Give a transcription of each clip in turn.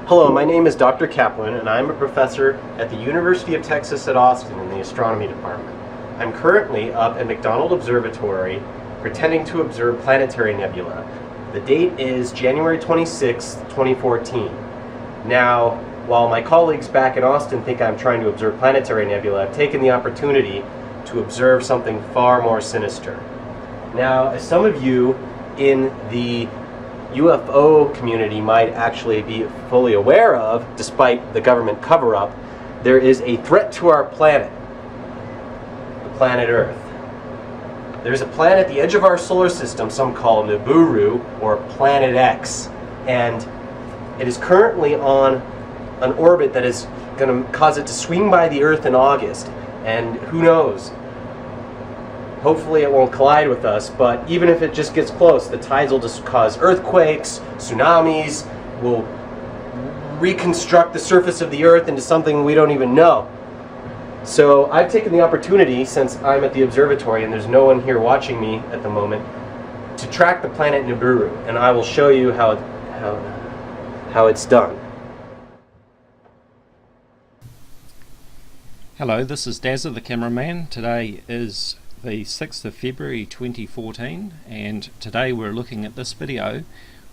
Hello, my name is Dr. Kaplan, and I'm a professor at the University of Texas at Austin in the astronomy department. I'm currently up at McDonald Observatory pretending to observe planetary nebula. The date is January 26, 2014. Now, while my colleagues back in Austin think I'm trying to observe planetary nebula, I've taken the opportunity to observe something far more sinister. Now, as some of you in the UFO community might actually be fully aware of, despite the government cover-up, there is a threat to our planet, the planet Earth. There's a planet at the edge of our solar system, some call Nibiru, or Planet X, and it is currently on an orbit that is going to cause it to swing by the Earth in August, and who knows, hopefully it won't collide with us, but even if it just gets close, the tides will just cause earthquakes, tsunamis, will reconstruct the surface of the Earth into something we don't even know. So I've taken the opportunity, since I'm at the observatory and there's no one here watching me at the moment, to track the planet Nibiru, and I will show you how it's done. Hello, this is Dazza the cameraman. Today is the 6th of February 2014, and today we're looking at this video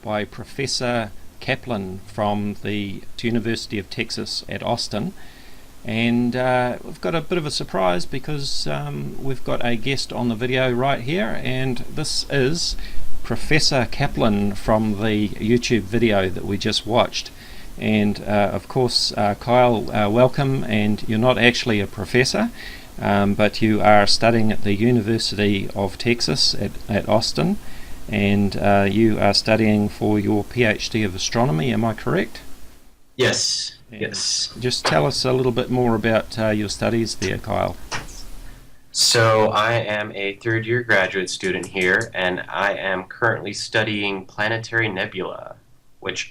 by Professor Kaplan from the University of Texas at Austin. And we've got a bit of a surprise because we've got a guest on the video right here, and this is Professor Kaplan from the YouTube video that we just watched. And of course, Kyle, welcome. And you're not actually a professor, but you are studying at the University of Texas at Austin, and you are studying for your PhD of astronomy, am I correct? Yes, and yes. Just tell us a little bit more about your studies there, Kyle. So I am a third-year graduate student here, and I am currently studying planetary nebula, which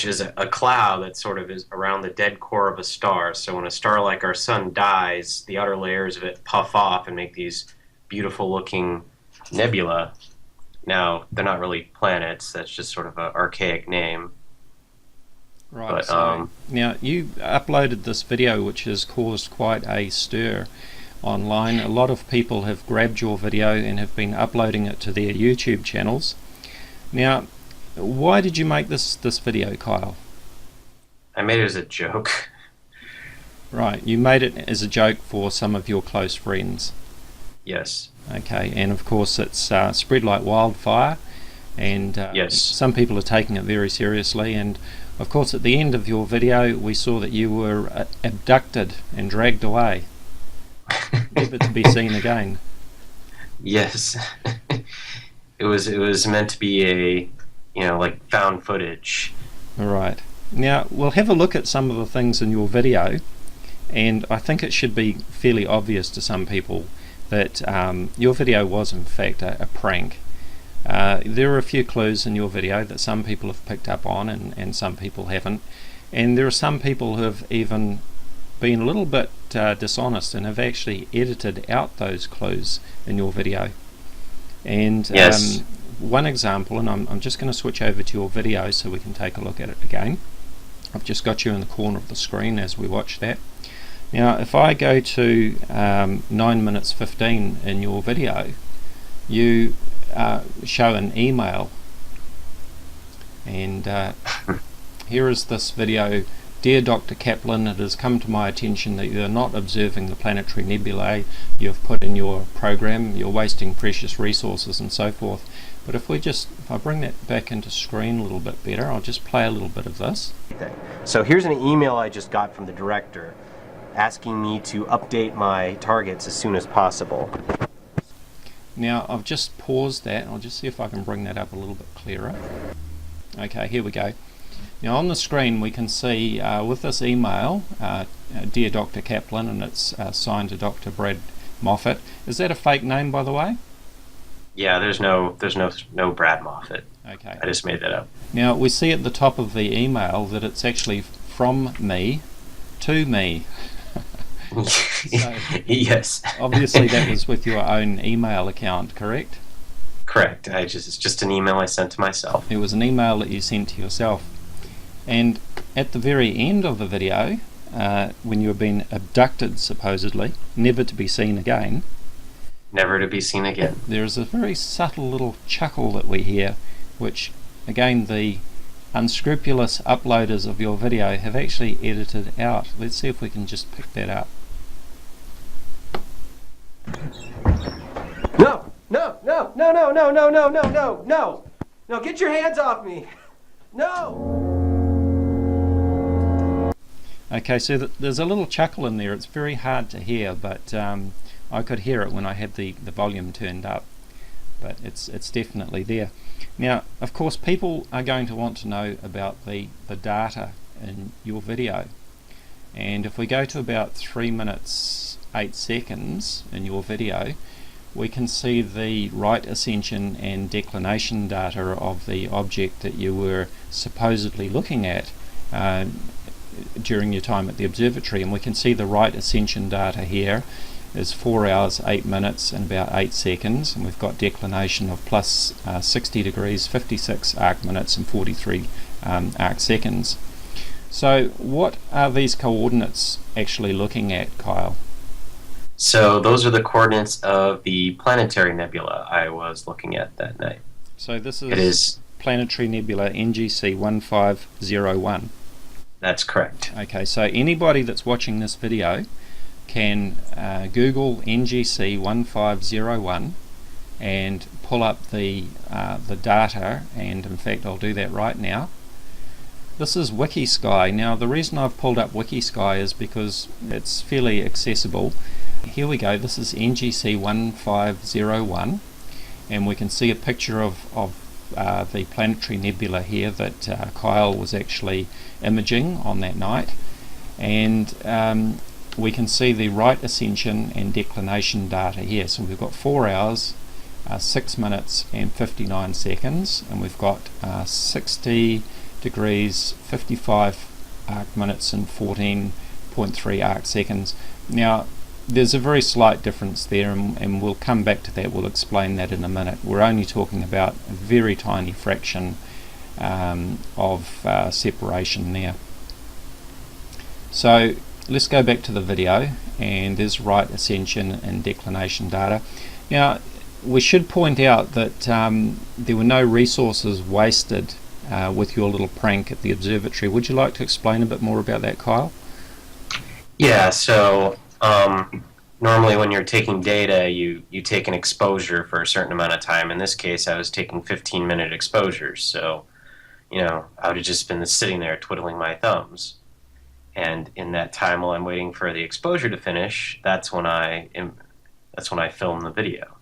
is a cloud that sort of is around the dead core of a star. So when a star like our sun dies, the outer layers of it puff off and make these beautiful looking nebula. Now, they're not really planets, that's just sort of an archaic name. Right, But, so now you uploaded this video which has caused quite a stir online. A lot of people have grabbed your video and have been uploading it to their YouTube channels. Now, why did you make this video, Kyle? I made it as a joke. Right, you made it as a joke for some of your close friends. Yes. Okay, and of course it's spread like wildfire, and Yes. some people are taking it very seriously. And of course at the end of your video we saw that you were abducted and dragged away, never to be seen again. Yes. It was meant to be a, like found footage. Right. Now we'll have a look at some of the things in your video, and I think it should be fairly obvious to some people that your video was in fact a prank. There are a few clues in your video that some people have picked up on and some people haven't, and there are some people who have even been a little bit dishonest and have actually edited out those clues in your video. And Yes. one example, and I'm just going to switch over to your video so we can take a look at it again. I've just got you in the corner of the screen as we watch that. Now if I go to 9 minutes 15 in your video, you show an email, and here is this video. Dear Dr. Kaplan, it has come to my attention that you are not observing the planetary nebulae you have put in your program. You're wasting precious resources and so forth. But if I bring that back into screen a little bit better, I'll just play a little bit of this. So here's an email I just got from the director asking me to update my targets as soon as possible. Now I've just paused that. I'll just see if I can bring that up a little bit clearer. Okay, here we go. Now on the screen we can see with this email, Dear Dr. Kaplan, and it's signed to Dr. Brad Moffat. Is that a fake name, by the way? Yeah, there's no Brad Moffat. Okay. I just made that up. Now we see at the top of the email that it's actually from me to me. So, yes. obviously that was with your own email account, correct? Correct. It's just an email I sent to myself. It was an email that you sent to yourself. And at the very end of the video, when you have been abducted supposedly, never to be seen again, Never to be seen again. there is a very subtle little chuckle that we hear, which again the unscrupulous uploaders of your video have actually edited out. Let's see if we can just pick that up. No, no, no, no, no, no, no, no, no, no, no. No, get your hands off me. No. Okay, so there's a little chuckle in there. It's very hard to hear, but I could hear it when I had the volume turned up. But it's definitely there. Now, of course, people are going to want to know about the data in your video. And if we go to about 3 minutes 8 seconds in your video, we can see the right ascension and declination data of the object that you were supposedly looking at during your time at the observatory. And we can see the right ascension data here is 4 hours 8 minutes and about 8 seconds, and we've got declination of plus 60 degrees, 56 arc minutes and 43 arc seconds. So what are these coordinates actually looking at, Kyle? So those are the coordinates of the planetary nebula I was looking at that night. So this It is. planetary nebula NGC 1501. That's correct. Okay, so anybody that's watching this video can Google NGC 1501 and pull up the data, and in fact I'll do that right now. This is WikiSky. Now the reason I've pulled up WikiSky is because it's fairly accessible. Here we go, this is NGC 1501, and we can see a picture of the planetary nebula here that Kyle was actually imaging on that night, and we can see the right ascension and declination data here. So we've got 4 hours 6 minutes and 59 seconds, and we've got 60 degrees 55 arc minutes and 14.3 arc seconds. Now there's a very slight difference there, and we'll come back to that. We'll explain that in a minute. We're only talking about a very tiny fraction of separation there. So let's go back to the video, and there's right ascension and declination data. Now we should point out that there were no resources wasted with your little prank at the observatory. Would you like to explain a bit more about that, Kyle? Yeah, so normally when you're taking data, you take an exposure for a certain amount of time. In this case, I was taking 15-minute exposures, so I would have just been sitting there twiddling my thumbs. And in that time, while I'm waiting for the exposure to finish, that's when I filmed the video.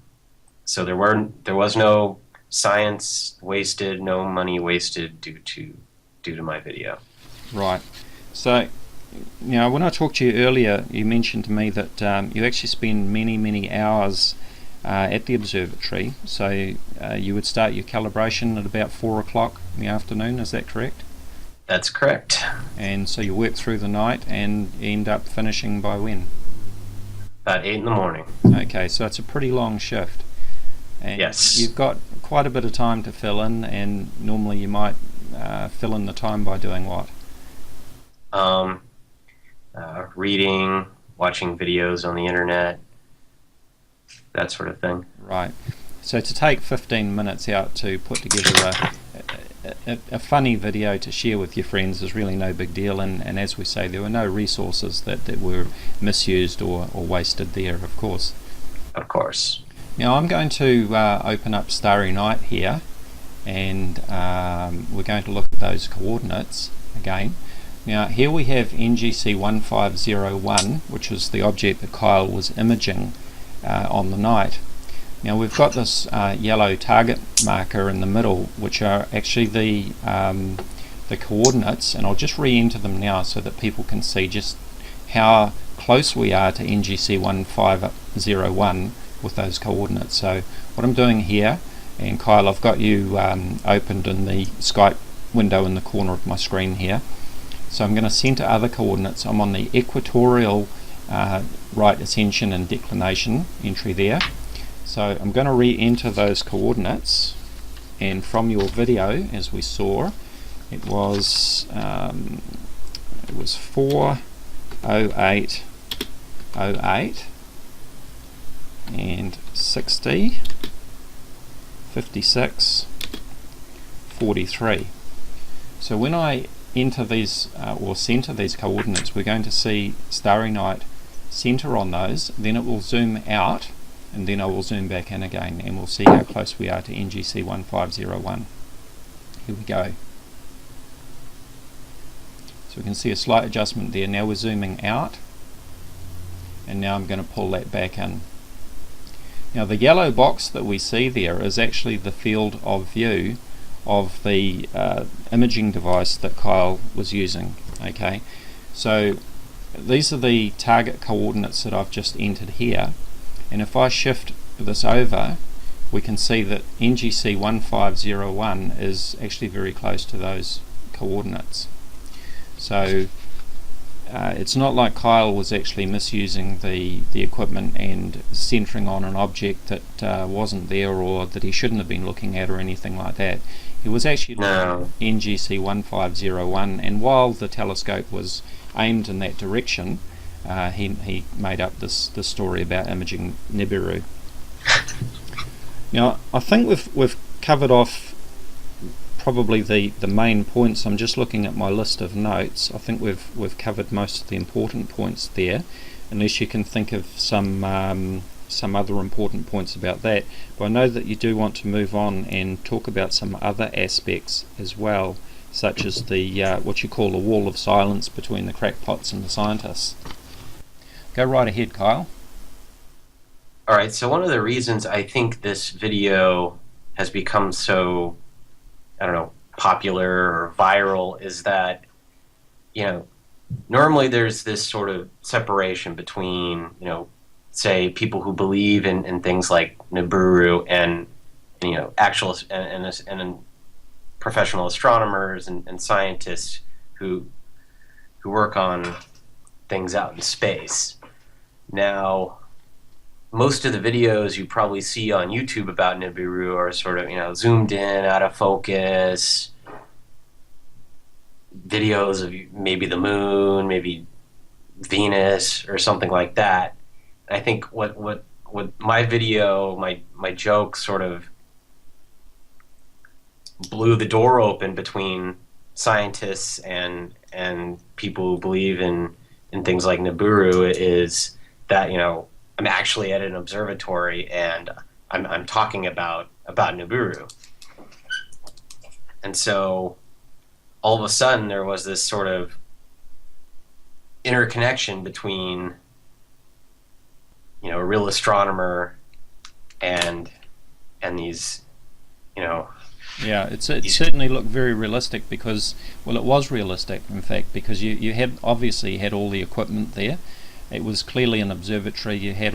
So there was no science wasted, no money wasted due to my video. Right. So when I talked to you earlier, you mentioned to me that you actually spend many hours at the observatory. So you would start your calibration at about 4 o'clock in the afternoon. Is that correct? That's correct. And so you work through the night and end up finishing by when? About 8 in the morning. Okay, so it's a pretty long shift. And yes. You've got quite a bit of time to fill in, and normally you might fill in the time by doing what? Reading, watching videos on the internet, that sort of thing. Right. So to take 15 minutes out to put together a funny video to share with your friends is really no big deal, and as we say, there were no resources that were misused or wasted there, of course. Of course. Now I'm going to open up Starry Night here, and we're going to look at those coordinates again. Now here we have NGC 1501, which is the object that Kyle was imaging on the night. Now we've got this yellow target marker in the middle, which are actually the coordinates, and I'll just re-enter them now so that people can see just how close we are to NGC 1501 with those coordinates. So what I'm doing here, and Kyle, I've got you opened in the Skype window in the corner of my screen here. So I'm going to center other coordinates. I'm on the equatorial right ascension and declination entry there. So I'm going to re-enter those coordinates, and from your video, as we saw, It was 40808 and 60 56 43. So when I enter these or center these coordinates, we're going to see Starry Night center on those, then it will zoom out, and then I will zoom back in again, and we'll see how close we are to NGC 1501. Here we go. So we can see a slight adjustment there. Now we're zooming out, and now I'm going to pull that back in. Now the yellow box that we see there is actually the field of view of the imaging device that Kyle was using. Okay, so these are the target coordinates that I've just entered here, and if I shift this over, we can see that NGC 1501 is actually very close to those coordinates. So it's not like Kyle was actually misusing the equipment and centering on an object that wasn't there, or that he shouldn't have been looking at, or anything like that. He was actually looking at NGC 1501, and while the telescope was aimed in that direction, he made up this story about imaging Nibiru. Now I think we've covered off probably the main points. I'm just looking at my list of notes. I think we've covered most of the important points there, unless you can think of some other important points about that. But I know that you do want to move on and talk about some other aspects as well, such as the what you call the wall of silence between the crackpots and the scientists. Go right ahead, Kyle. Alright, so one of the reasons I think this video has become so, I don't know, popular or viral is that, normally there's this sort of separation between, say, people who believe in things like Nibiru and actual and professional astronomers and scientists who work on things out in space. Now, most of the videos you probably see on YouTube about Nibiru are sort of, zoomed in, out of focus, videos of maybe the moon, maybe Venus, or something like that. I think what my video, my joke sort of blew the door open between scientists and people who believe in things like Nibiru is that, I'm actually at an observatory and I'm talking about Nibiru. And so all of a sudden there was this sort of interconnection between, a real astronomer and these, Yeah, it certainly looked very realistic because, well, it was realistic, in fact, because you had obviously had all the equipment there. It was clearly an observatory. You had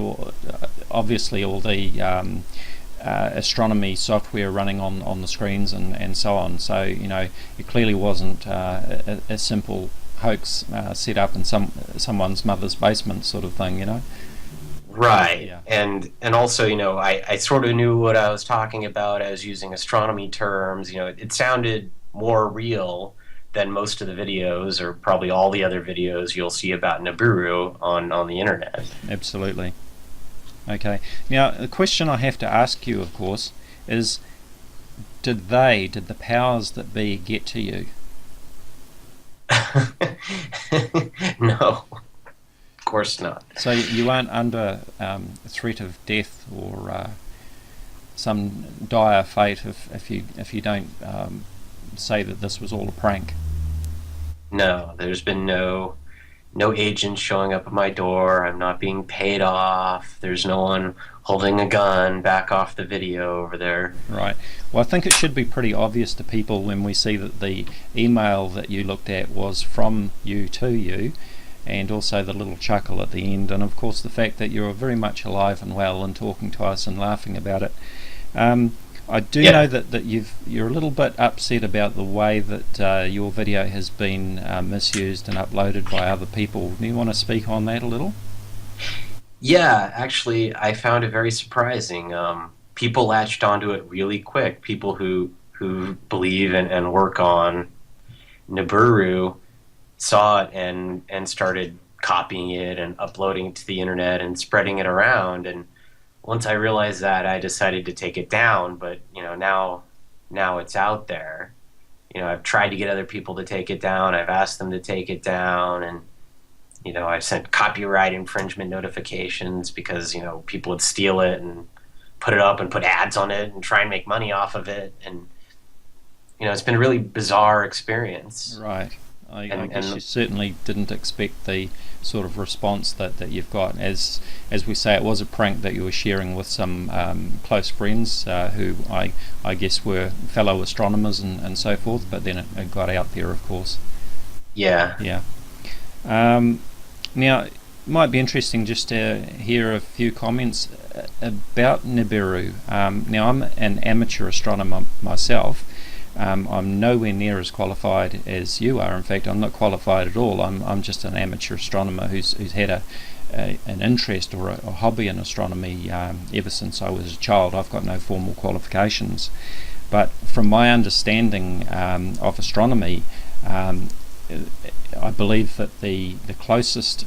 obviously all the astronomy software running on the screens and so on. So it clearly wasn't a simple hoax set up in someone's mother's basement sort of thing. Right. Yeah. And also, I sort of knew what I was talking about. I was using astronomy terms. It sounded more real than most of the videos, or probably all the other videos you'll see about Nibiru on the internet. Absolutely. Okay. Now, the question I have to ask you, of course, is did the powers that be get to you? No. Of course not. So you aren't under threat of death or some dire fate if you don't say that this was all a prank? No, there's been no agents showing up at my door. I'm not being paid off. There's no one holding a gun back off the video over there. Right. Well, I think it should be pretty obvious to people when we see that the email that you looked at was from you to you, and also the little chuckle at the end, and of course the fact that you're very much alive and well and talking to us and laughing about it. I do know that you're a little bit upset about the way that your video has been misused and uploaded by other people. Do you want to speak on that a little? Yeah, actually, I found it very surprising. People latched onto it really quick. People who believe and work on Nibiru saw it and started copying it and uploading it to the internet and spreading it around. And once I realized that, I decided to take it down. But now it's out there. I've tried to get other people to take it down. I've asked them to take it down, and I've sent copyright infringement notifications because people would steal it and put it up and put ads on it and try and make money off of it. And it's been a really bizarre experience. Right. I guess you certainly didn't expect the sort of response that you've got. As we say, it was a prank that you were sharing with some close friends who I guess were fellow astronomers and so forth, but then it got out there, of course. Yeah. Yeah. Now, it might be interesting just to hear a few comments about Nibiru. Now, I'm an amateur astronomer myself. I'm nowhere near as qualified as you are. In fact, I'm not qualified at all. I'm just an amateur astronomer who's had an interest or a hobby in astronomy ever since I was a child. I've got no formal qualifications. But from my understanding of astronomy, I believe that the closest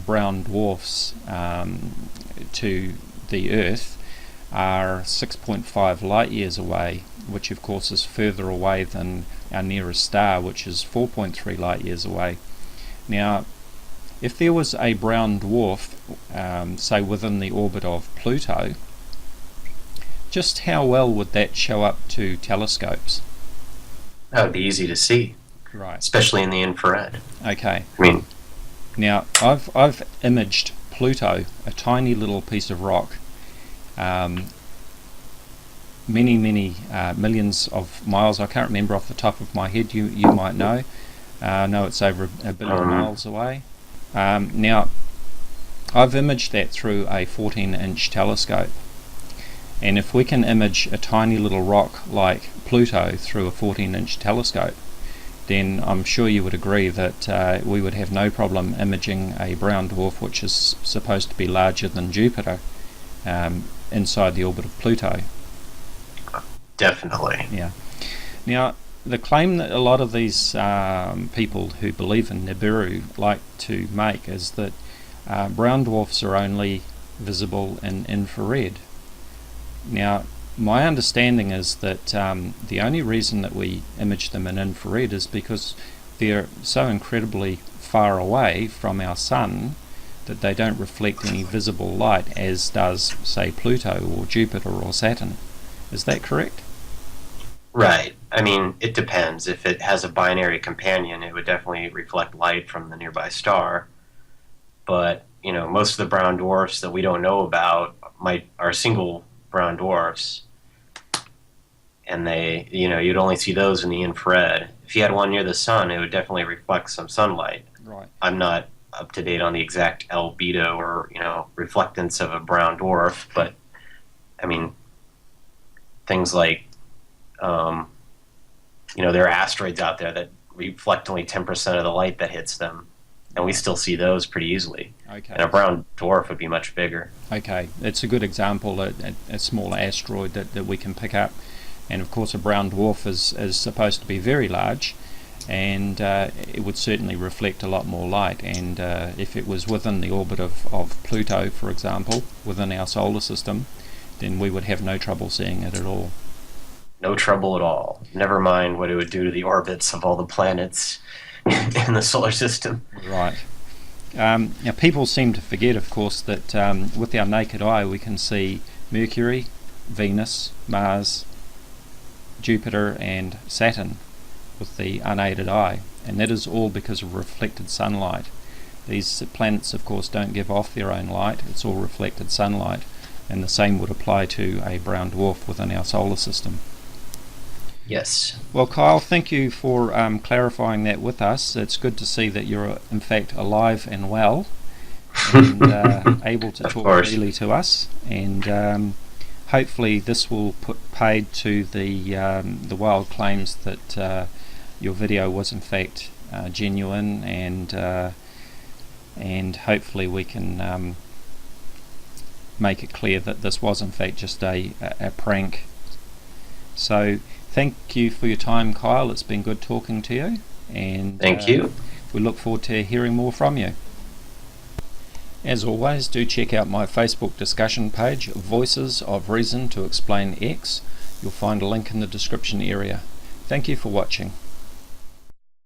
brown dwarfs to the Earth are 6.5 light years away, which of course is further away than our nearest star, which is 4.3 light years away. Now, if there was a brown dwarf, say within the orbit of Pluto, just how well would that show up to telescopes? That would be easy to see. Right. Especially in the infrared. Okay. I mean, now I've imaged Pluto, a tiny little piece of rock, many millions of miles. I can't remember off the top of my head. You might know. I know it's over a billion miles away. Now, I've imaged that through a 14-inch telescope, and if we can image a tiny little rock like Pluto through a 14-inch telescope, then I'm sure you would agree that we would have no problem imaging a brown dwarf which is supposed to be larger than Jupiter inside the orbit of Pluto. Definitely. Yeah. Now, the claim that a lot of these people who believe in Nibiru like to make is that brown dwarfs are only visible in infrared. Now, my understanding is that the only reason that we image them in infrared is because they're so incredibly far away from our sun that they don't reflect any visible light as does, say, Pluto or Jupiter or Saturn. Is that correct? Right. I mean, it depends. If it has a binary companion, it would definitely reflect light from the nearby star. But, most of the brown dwarfs that we don't know about are single brown dwarfs. And they, you'd only see those in the infrared. If you had one near the sun, it would definitely reflect some sunlight. Right. I'm not up to date on the exact albedo or, reflectance of a brown dwarf, but, I mean, things like, there are asteroids out there that reflect only 10% of the light that hits them, and we still see those pretty easily. Okay. And a brown dwarf would be much bigger. Okay, it's a good example, a smaller asteroid that we can pick up. And of course a brown dwarf is supposed to be very large, and it would certainly reflect a lot more light. And if it was within the orbit of Pluto, for example, within our solar system, then we would have no trouble seeing it at all. No trouble at all. Never mind what it would do to the orbits of all the planets in the solar system. Right. Now people seem to forget, of course, that with our naked eye we can see Mercury, Venus, Mars, Jupiter and Saturn with the unaided eye, and that is all because of reflected sunlight. These planets, of course, don't give off their own light. It's all reflected sunlight, and the same would apply to a brown dwarf within our solar system. Yes. Well, Kyle, thank you for clarifying that with us. It's good to see that you're in fact alive and well and able to talk freely to us, and hopefully this will put paid to the wild claims that your video was in fact genuine, and hopefully we can make it clear that this was in fact just a prank. So thank you for your time, Kyle. It's been good talking to you. and thank you. We look forward to hearing more from you. As always, do check out my Facebook discussion page, Voices of Reason to Explain X. You'll find a link in the description area. Thank you for watching.